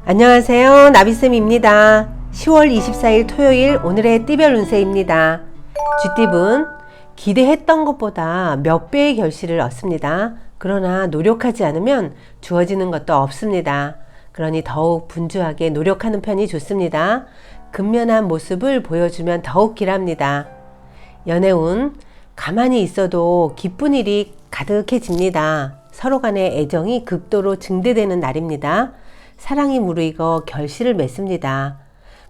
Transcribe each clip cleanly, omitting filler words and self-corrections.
안녕하세요. 나비쌤입니다. 10월 24일 토요일 오늘의 띠별 운세입니다. 쥐띠분 기대했던 것보다 몇 배의 결실을 얻습니다. 그러나 노력하지 않으면 주어지는 것도 없습니다. 그러니 더욱 분주하게 노력하는 편이 좋습니다. 근면한 모습을 보여주면 더욱 길합니다. 연애운 가만히 있어도 기쁜 일이 가득해집니다. 서로 간의 애정이 극도로 증대되는 날입니다. 사랑이 무르익어 결실을 맺습니다.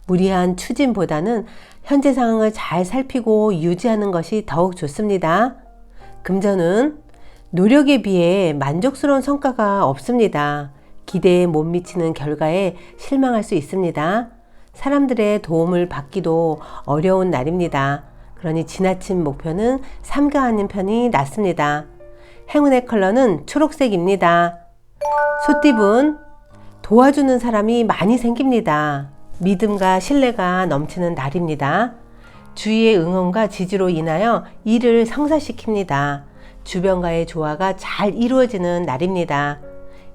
무리한 추진보다는 현재 상황을 잘 살피고 유지하는 것이 더욱 좋습니다. 금전은 노력에 비해 만족스러운 성과가 없습니다. 기대에 못 미치는 결과에 실망할 수 있습니다. 사람들의 도움을 받기도 어려운 날입니다. 그러니 지나친 목표는 삼가하는 편이 낫습니다. 행운의 컬러는 초록색입니다. 소띠분 도와주는 사람이 많이 생깁니다. 믿음과 신뢰가 넘치는 날입니다. 주위의 응원과 지지로 인하여 일을 성사시킵니다. 주변과의 조화가 잘 이루어지는 날입니다.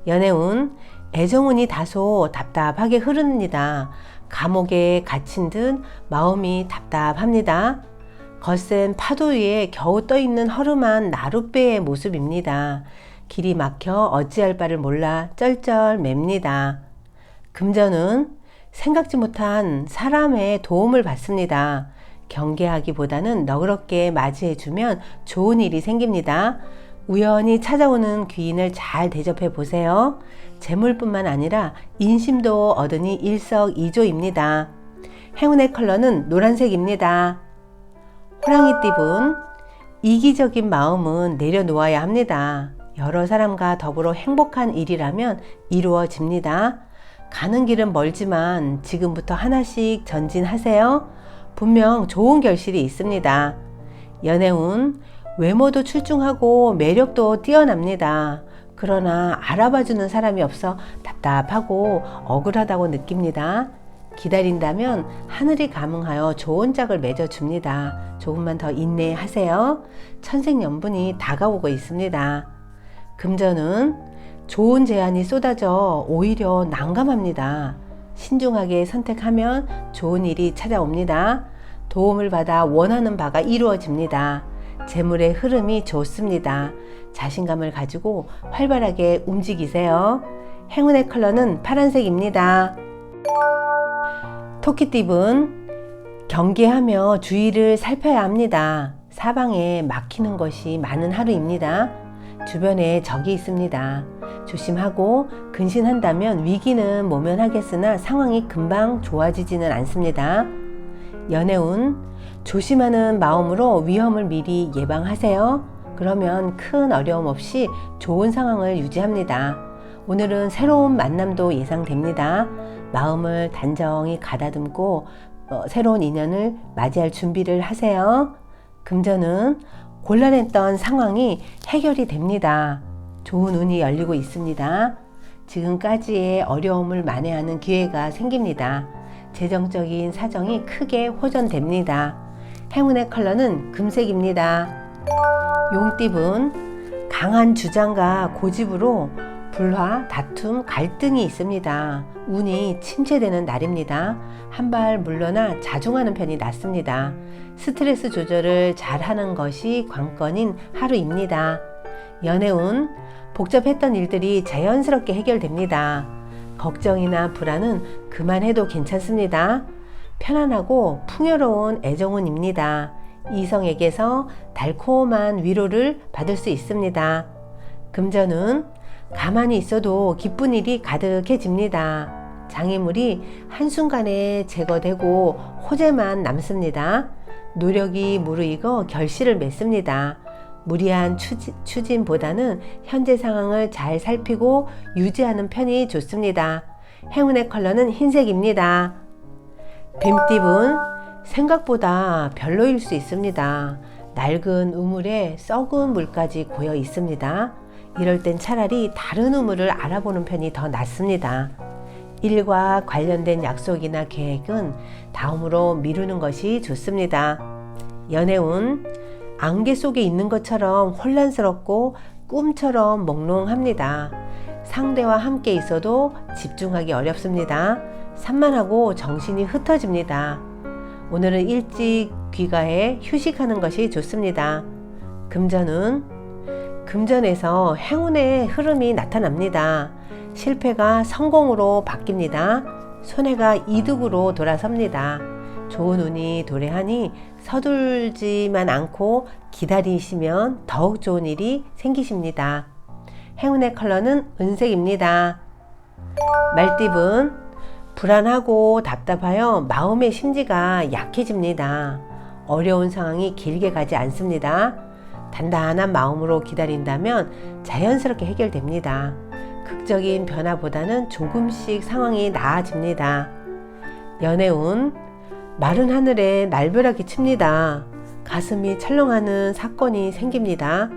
연애운 애정운이 다소 답답하게 흐릅니다. 감옥에 갇힌 듯 마음이 답답합니다. 거센 파도 위에 겨우 떠있는 허름한 나룻배의 모습입니다. 길이 막혀 어찌할 바를 몰라 쩔쩔맵니다. 금전은 생각지 못한 사람의 도움을 받습니다. 경계하기보다는 너그럽게 맞이해주면 좋은 일이 생깁니다. 우연히 찾아오는 귀인을 잘 대접해 보세요. 재물뿐만 아니라 인심도 얻으니 일석이조입니다. 행운의 컬러는 노란색입니다. 호랑이띠분 이기적인 마음은 내려놓아야 합니다. 여러 사람과 더불어 행복한 일이라면 이루어집니다. 가는 길은 멀지만 지금부터 하나씩 전진하세요. 분명 좋은 결실이 있습니다. 연애운 외모도 출중하고 매력도 뛰어납니다. 그러나 알아봐주는 사람이 없어 답답하고 억울하다고 느낍니다. 기다린다면 하늘이 감응하여 좋은 짝을 맺어줍니다. 조금만 더 인내하세요. 천생연분이 다가오고 있습니다. 금전은 좋은 제안이 쏟아져 오히려 난감합니다. 신중하게 선택하면 좋은 일이 찾아옵니다. 도움을 받아 원하는 바가 이루어집니다. 재물의 흐름이 좋습니다. 자신감을 가지고 활발하게 움직이세요. 행운의 컬러는 파란색입니다. 토끼띠분 경계하며 주위를 살펴야 합니다. 사방에 막히는 것이 많은 하루입니다. 주변에 적이 있습니다. 조심하고 근신한다면 위기는 모면하겠으나 상황이 금방 좋아지지는 않습니다. 연애운 조심하는 마음으로 위험을 미리 예방하세요. 그러면 큰 어려움 없이 좋은 상황을 유지합니다. 오늘은 새로운 만남도 예상됩니다. 마음을 단정히 가다듬고 새로운 인연을 맞이할 준비를 하세요. 금전은 곤란했던 상황이 해결이 됩니다. 좋은 운이 열리고 있습니다. 지금까지의 어려움을 만회하는 기회가 생깁니다. 재정적인 사정이 크게 호전됩니다. 행운의 컬러는 금색입니다. 용띠분 강한 주장과 고집으로 불화, 다툼, 갈등이 있습니다. 운이 침체되는 날입니다. 한 발 물러나 자중하는 편이 낫습니다. 스트레스 조절을 잘하는 것이 관건인 하루입니다. 연애운 복잡했던 일들이 자연스럽게 해결됩니다. 걱정이나 불안은 그만해도 괜찮습니다. 편안하고 풍요로운 애정운입니다. 이성에게서 달콤한 위로를 받을 수 있습니다. 금전운 가만히 있어도 기쁜 일이 가득해집니다. 장애물이 한순간에 제거되고 호재만 남습니다. 노력이 무르익어 결실을 맺습니다. 무리한 추진보다는 현재 상황을 잘 살피고 유지하는 편이 좋습니다. 행운의 컬러는 흰색입니다. 뱀띠분 생각보다 별로일 수 있습니다. 낡은 우물에 썩은 물까지 고여 있습니다. 이럴 땐 차라리 다른 우물을 알아보는 편이 더 낫습니다. 일과 관련된 약속이나 계획은 다음으로 미루는 것이 좋습니다. 연애운 안개 속에 있는 것처럼 혼란스럽고 꿈처럼 몽롱합니다. 상대와 함께 있어도 집중하기 어렵습니다. 산만하고 정신이 흩어집니다. 오늘은 일찍 귀가해 휴식하는 것이 좋습니다. 금전에서 행운의 흐름이 나타납니다. 실패가 성공으로 바뀝니다. 손해가 이득으로 돌아섭니다. 좋은 운이 도래하니 서둘지만 않고 기다리시면 더욱 좋은 일이 생기십니다. 행운의 컬러는 은색입니다. 말띠분, 불안하고 답답하여 마음의 심지가 약해집니다. 어려운 상황이 길게 가지 않습니다. 단단한 마음으로 기다린다면 자연스럽게 해결됩니다. 극적인 변화보다는 조금씩 상황이 나아집니다. 연애운, 마른 하늘에 날벼락이 칩니다. 가슴이 철렁하는 사건이 생깁니다.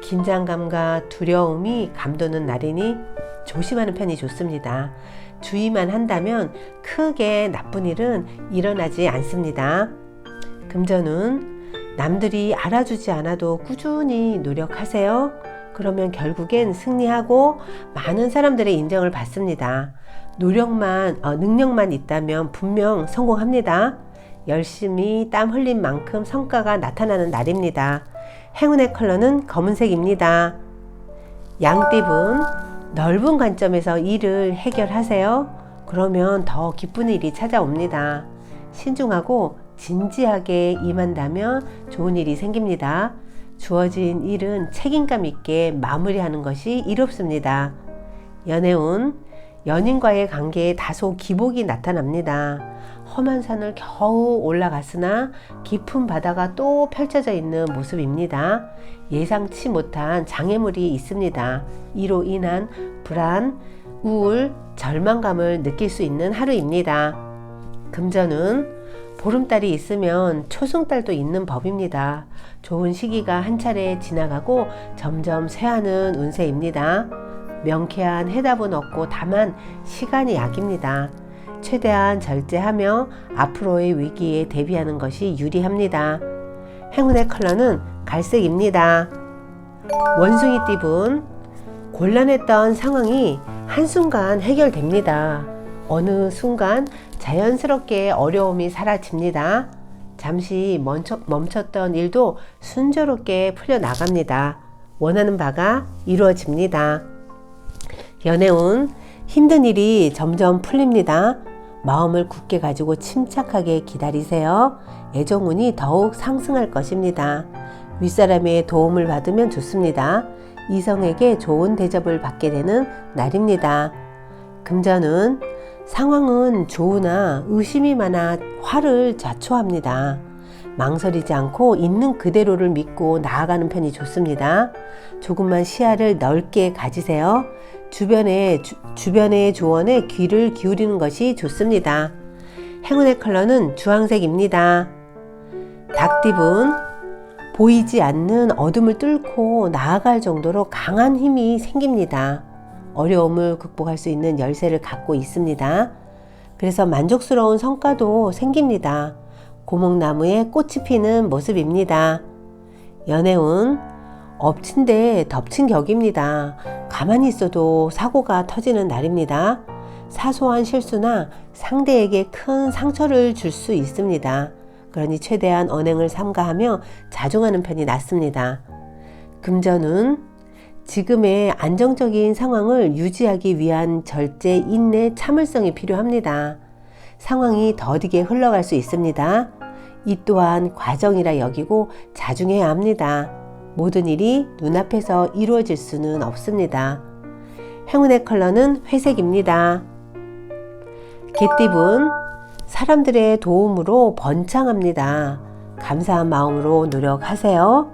긴장감과 두려움이 감도는 날이니 조심하는 편이 좋습니다. 주의만 한다면 크게 나쁜 일은 일어나지 않습니다. 금전운, 남들이 알아주지 않아도 꾸준히 노력하세요. 그러면 결국엔 승리하고 많은 사람들의 인정을 받습니다. 능력만 있다면 분명 성공합니다. 열심히 땀 흘린 만큼 성과가 나타나는 날입니다. 행운의 컬러는 검은색입니다. 양띠분, 넓은 관점에서 일을 해결하세요. 그러면 더 기쁜 일이 찾아옵니다. 신중하고 진지하게 임한다면 좋은 일이 생깁니다. 주어진 일은 책임감 있게 마무리하는 것이 이롭습니다. 연애운, 연인과의 관계에 다소 기복이 나타납니다. 험한 산을 겨우 올라갔으나 깊은 바다가 또 펼쳐져 있는 모습입니다. 예상치 못한 장애물이 있습니다. 이로 인한 불안, 우울, 절망감을 느낄 수 있는 하루입니다. 금전은 보름달이 있으면 초승달도 있는 법입니다. 좋은 시기가 한 차례 지나가고 점점 쇠하는 운세입니다. 명쾌한 해답은 없고 다만 시간이 약입니다. 최대한 절제하며 앞으로의 위기에 대비하는 것이 유리합니다. 행운의 컬러는 갈색입니다. 원숭이띠분, 곤란했던 상황이 한순간 해결됩니다. 어느 순간 자연스럽게 어려움이 사라집니다. 잠시 멈췄던 일도 순조롭게 풀려나갑니다. 원하는 바가 이루어집니다. 연애운, 힘든 일이 점점 풀립니다. 마음을 굳게 가지고 침착하게 기다리세요. 애정운이 더욱 상승할 것입니다. 윗사람의 도움을 받으면 좋습니다. 이성에게 좋은 대접을 받게 되는 날입니다. 금전운, 상황은 좋으나 의심이 많아 화를 자초합니다. 망설이지 않고 있는 그대로를 믿고 나아가는 편이 좋습니다. 조금만 시야를 넓게 가지세요. 주변의 조언에 귀를 기울이는 것이 좋습니다. 행운의 컬러는 주황색입니다. 닭띠분, 보이지 않는 어둠을 뚫고 나아갈 정도로 강한 힘이 생깁니다. 어려움을 극복할 수 있는 열쇠를 갖고 있습니다. 그래서 만족스러운 성과도 생깁니다. 고목나무에 꽃이 피는 모습입니다. 연애운, 엎친 데 덮친 격입니다. 가만히 있어도 사고가 터지는 날입니다. 사소한 실수나 상대에게 큰 상처를 줄 수 있습니다. 그러니 최대한 언행을 삼가하며 자중하는 편이 낫습니다. 금전운, 지금의 안정적인 상황을 유지하기 위한 절제, 인내, 참을성이 필요합니다. 상황이 더디게 흘러갈 수 있습니다. 이 또한 과정이라 여기고 자중해야 합니다. 모든 일이 눈앞에서 이루어질 수는 없습니다. 행운의 컬러는 회색입니다. 개띠분, 사람들의 도움으로 번창합니다. 감사한 마음으로 노력하세요.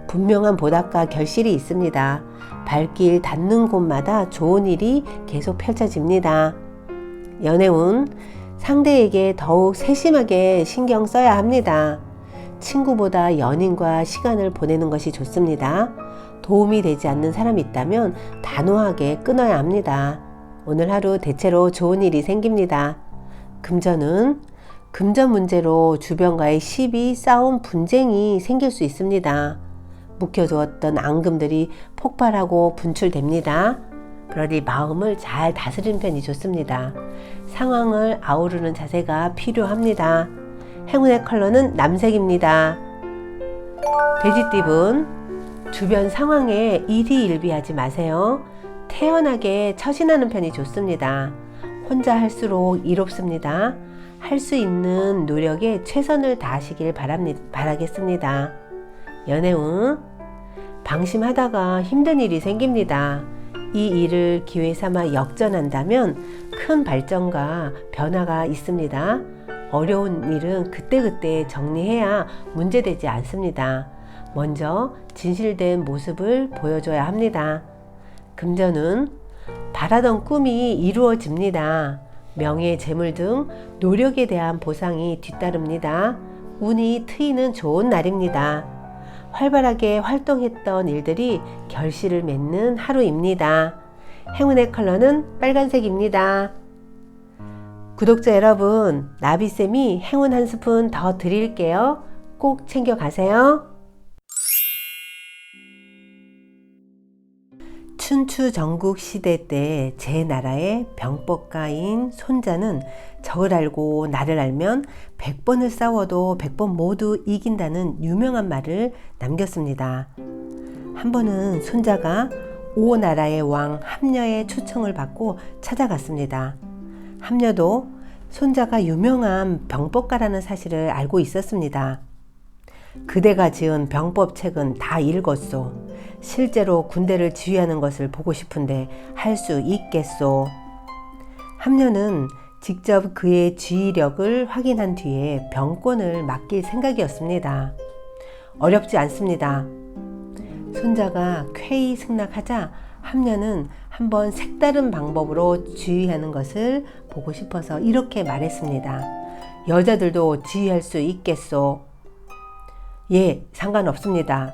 분명한 보답과 결실이 있습니다. 발길 닿는 곳마다 좋은 일이 계속 펼쳐집니다. 연애운, 상대에게 더욱 세심하게 신경 써야 합니다. 친구보다 연인과 시간을 보내는 것이 좋습니다. 도움이 되지 않는 사람이 있다면 단호하게 끊어야 합니다. 오늘 하루 대체로 좋은 일이 생깁니다. 금전은 금전 문제로 주변과의 시비, 싸움, 분쟁이 생길 수 있습니다. 묵혀두었던 앙금들이 폭발하고 분출됩니다. 그러니 마음을 잘 다스리는 편이 좋습니다. 상황을 아우르는 자세가 필요합니다. 행운의 컬러는 남색입니다. 돼지띠분, 주변 상황에 일희일비하지 마세요. 태연하게 처신하는 편이 좋습니다. 혼자 할수록 이롭습니다. 할 수 있는 노력에 최선을 다하시길 바라겠습니다. 연애운, 방심하다가 힘든 일이 생깁니다. 이 일을 기회 삼아 역전한다면 큰 발전과 변화가 있습니다. 어려운 일은 그때그때 정리해야 문제되지 않습니다. 먼저 진실된 모습을 보여줘야 합니다. 금전운, 바라던 꿈이 이루어집니다. 명예, 재물 등 노력에 대한 보상이 뒤따릅니다. 운이 트이는 좋은 날입니다. 활발하게 활동했던 일들이 결실을 맺는 하루입니다. 행운의 컬러는 빨간색입니다. 구독자 여러분, 나비쌤이 행운 한 스푼 더 드릴게요. 꼭 챙겨가세요. 춘추 전국 시대 때 제 나라의 병법가인 손자는 적을 알고 나를 알면 100번을 싸워도 100번 모두 이긴다는 유명한 말을 남겼습니다. 한 번은 손자가 오나라의 왕 함녀의 초청을 받고 찾아갔습니다. 함녀도 손자가 유명한 병법가라는 사실을 알고 있었습니다. 그대가 지은 병법책은 다 읽었소. 실제로 군대를 지휘하는 것을 보고 싶은데 할 수 있겠소. 함녀는 직접 그의 지휘력을 확인한 뒤에 병권을 맡길 생각이었습니다. 어렵지 않습니다. 손자가 쾌히 승낙하자 함녀는 한번 색다른 방법으로 지휘하는 것을 보고 싶어서 이렇게 말했습니다. 여자들도 지휘할 수 있겠소? 예, 상관없습니다.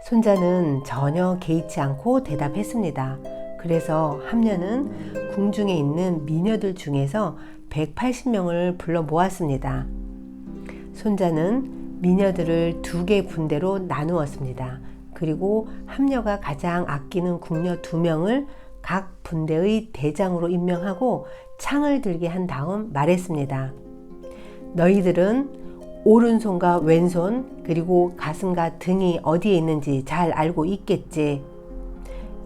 손자는 전혀 개의치 않고 대답했습니다. 그래서 함녀는 궁중에 있는 미녀들 중에서 180명을 불러 모았습니다. 손자는 미녀들을 2개 군대로 나누었습니다. 그리고 함녀가 가장 아끼는 궁녀 2명을 각 분대의 대장으로 임명하고 창을 들게 한 다음 말했습니다. 너희들은 오른손과 왼손 그리고 가슴과 등이 어디에 있는지 잘 알고 있겠지?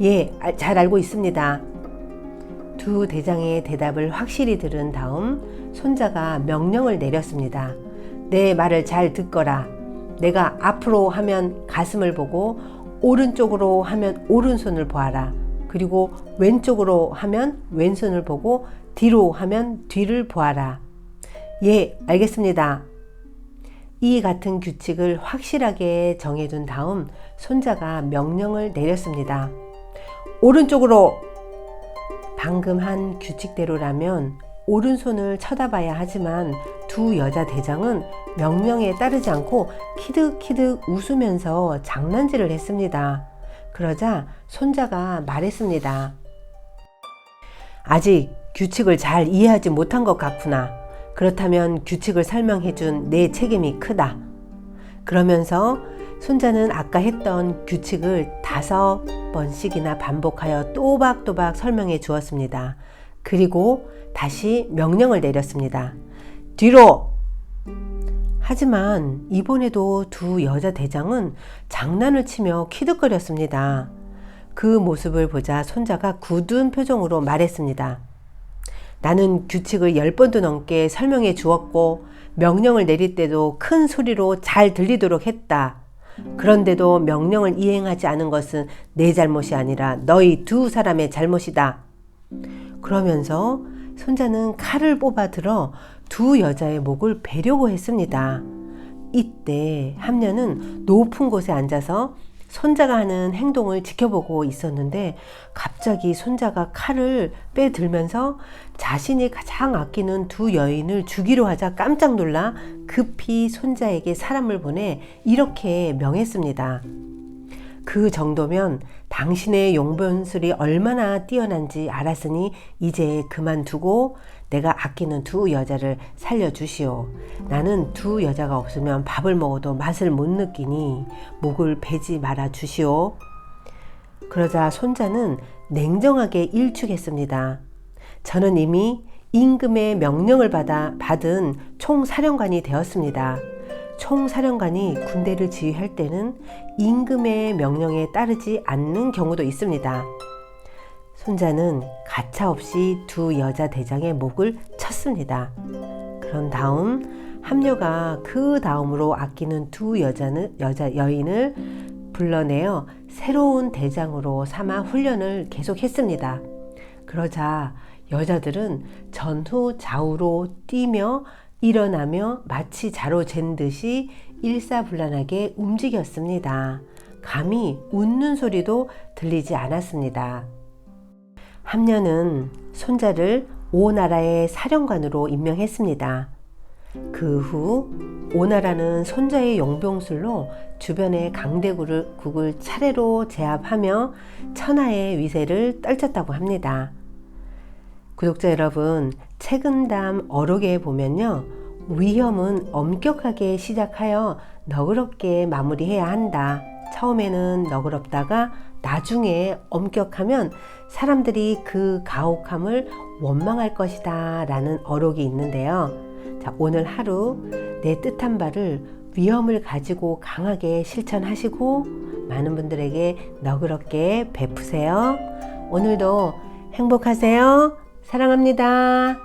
예, 잘 알고 있습니다. 2 대장의 대답을 확실히 들은 다음 손자가 명령을 내렸습니다. 내 말을 잘 듣거라. 내가 앞으로 하면 가슴을 보고 오른쪽으로 하면 오른손을 보아라. 그리고 왼쪽으로 하면 왼손을 보고 뒤로 하면 뒤를 보아라. 예, 알겠습니다. 이 같은 규칙을 확실하게 정해둔 다음 손자가 명령을 내렸습니다. 오른쪽으로! 방금 한 규칙대로라면 오른손을 쳐다봐야 하지만 2 여자 대장은 명령에 따르지 않고 키득키득 웃으면서 장난질을 했습니다. 그러자 손자가 말했습니다. 아직 규칙을 잘 이해하지 못한 것 같구나. 그렇다면 규칙을 설명해준 내 책임이 크다. 그러면서 손자는 아까 했던 규칙을 5번씩이나 반복하여 또박또박 설명해 주었습니다. 그리고 다시 명령을 내렸습니다. 뒤로! 하지만 이번에도 2 여자 대장은 장난을 치며 키득거렸습니다. 그 모습을 보자 손자가 굳은 표정으로 말했습니다. 나는 규칙을 10번도 넘게 설명해 주었고 명령을 내릴 때도 큰 소리로 잘 들리도록 했다. 그런데도 명령을 이행하지 않은 것은 내 잘못이 아니라 너희 2 사람의 잘못이다. 그러면서 손자는 칼을 뽑아 들어 2 여자의 목을 베려고 했습니다. 이때 함녀는 높은 곳에 앉아서 손자가 하는 행동을 지켜보고 있었는데 갑자기 손자가 칼을 빼들면서 자신이 가장 아끼는 2 여인을 죽이려 하자 깜짝 놀라 급히 손자에게 사람을 보내 이렇게 명했습니다. 그 정도면 당신의 용변술이 얼마나 뛰어난지 알았으니 이제 그만두고 내가 아끼는 2 여자를 살려주시오. 나는 2 여자가 없으면 밥을 먹어도 맛을 못 느끼니 목을 베지 말아 주시오. 그러자 손자는 냉정하게 일축했습니다. 저는 이미 임금의 명령을 받은 총사령관이 되었습니다. 총사령관이 군대를 지휘할 때는 임금의 명령에 따르지 않는 경우도 있습니다. 손자는 가차없이 두 여자 대장의 목을 쳤습니다. 그런 다음 함녀가 그 다음으로 아끼는 두 여인을 불러내어 새로운 대장으로 삼아 훈련을 계속했습니다. 그러자 여자들은 전후 좌우로 뛰며 일어나며 마치 자로 잰 듯이 일사불란하게 움직였습니다. 감히 웃는 소리도 들리지 않았습니다. 함녀는 손자를 오나라의 사령관으로 임명했습니다. 그 후 오나라는 손자의 용병술로 주변의 강대국을 차례로 제압하며 천하의 위세를 떨쳤다고 합니다. 구독자 여러분, 책은담 어록에 보면요, 위험은 엄격하게 시작하여 너그럽게 마무리해야 한다. 처음에는 너그럽다가 나중에 엄격하면 사람들이 그 가혹함을 원망할 것이다 라는 어록이 있는데요. 자, 오늘 하루 내 뜻한 바를 위험을 가지고 강하게 실천하시고 많은 분들에게 너그럽게 베푸세요. 오늘도 행복하세요. 사랑합니다.